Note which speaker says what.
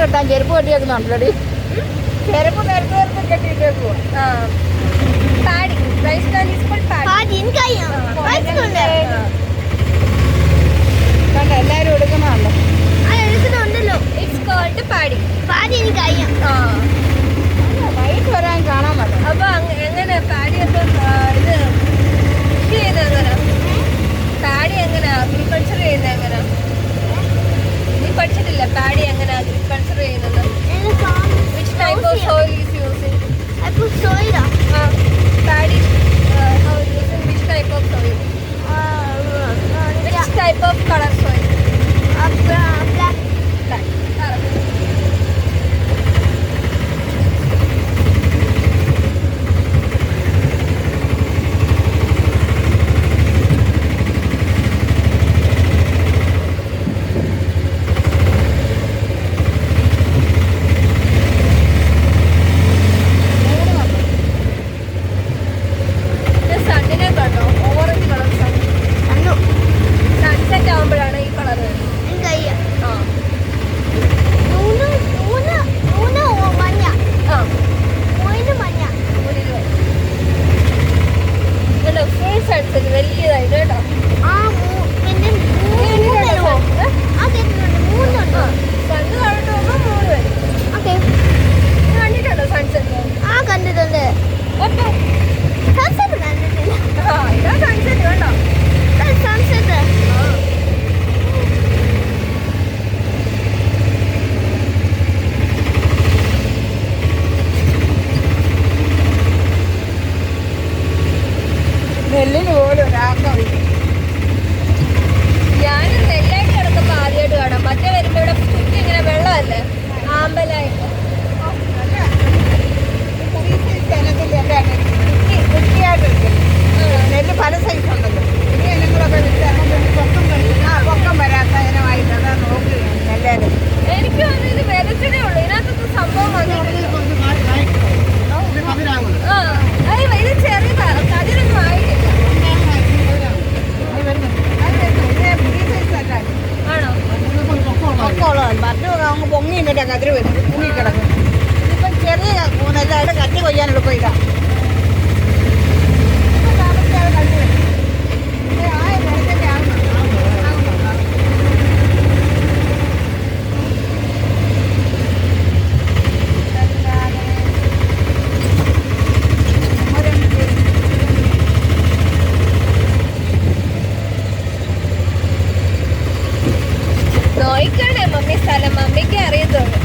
Speaker 1: കെട്ടാൻ ചെരുപ്പ് കെട്ടിയേക്കുന്നുണ്ടല്ലോടി. ചെരുപ്പ് നേരത്തെ കെട്ടിയിട്ടേക്കുവാ.
Speaker 2: പാടി
Speaker 1: കണ്ട എല്ലാരും എടുക്കണമല്ലോ.
Speaker 2: ഇറ്റ്സ് കോൾഡ് പാടി.
Speaker 1: വൈകിട്ട് വരാൻ കാണാൻ പറ്റും.
Speaker 2: അപ്പൊ എങ്ങനെ പാടി അപ്പം ഇത് കൃഷി ചെയ്യുന്നത് എങ്ങനെ? പാടി എങ്ങനെ അഗ്രികൾച്ചർ ചെയ്യുന്നത് എങ്ങനെ? നീ പഠിച്ചിട്ടില്ല പാടി എങ്ങനെ അഗ്രികൾച്ചർ ചെയ്യുന്നത്? Which type of soil is using? Paddy using which type of soil? Which type of color soil? Black. Sunset ആവുമ്പോഴാണ് ഈ കളർ. ഫുൾ സൺസെറ്റ് വലിയതായിട്ട് കേട്ടോ. സണ്ണ് താഴോട്ട് പോകുമ്പോൾ മൂന്ന് വരും. കണ്ടിട്ടുണ്ടോ സൺസെറ്റ്?
Speaker 1: കണ്ടിട്ടുണ്ട്.
Speaker 2: ഇതാ സൺസെറ്റ് കണ്ടോ?
Speaker 1: നെല്ലിന് പോലും ഒരാക്കം.
Speaker 2: ഞാനും നെല്ലായിട്ട് കിടക്കുമ്പോ ആദ്യമായിട്ട് കാണാം. മറ്റേ വരുമ്പോ ഇവിടെ ചുറ്റി ഇങ്ങനെ വെള്ളമല്ലേ ആമ്പലായിട്ട്.
Speaker 1: നെല്ല് പല സൈസ് ഉണ്ടല്ലോ. ഇനി ഇനങ്ങളൊക്കെ പൊക്കം വരാത്ത ഇനമായിട്ട് അതാ നോക്കി നെല്ലേല്.
Speaker 2: എനിക്ക് തോന്നുന്നു ഇത് വിതച്ചതേ ഉള്ളൂ. ഇതിനകത്തൊന്നും സംഭവം വന്നിട്ടില്ല. ഇത് ചെറിയതാ, കതിരൊന്നും ആയിട്ടില്ല. ആണോ?
Speaker 1: മറ്റു പൊങ്ങി നിന്നിട്ടാ കതിര് വരും, പൊങ്ങി കിടക്കും. ഇപ്പം ചെറിയ നെല്ലായിട്ട് കത്തി കൊയ്യാൻ എളുപ്പമില്ല.
Speaker 2: നോയിക്കണേ മമ്മി സ്ഥലം, മമ്മിക്ക് അറിയത്തുള്ളൂ.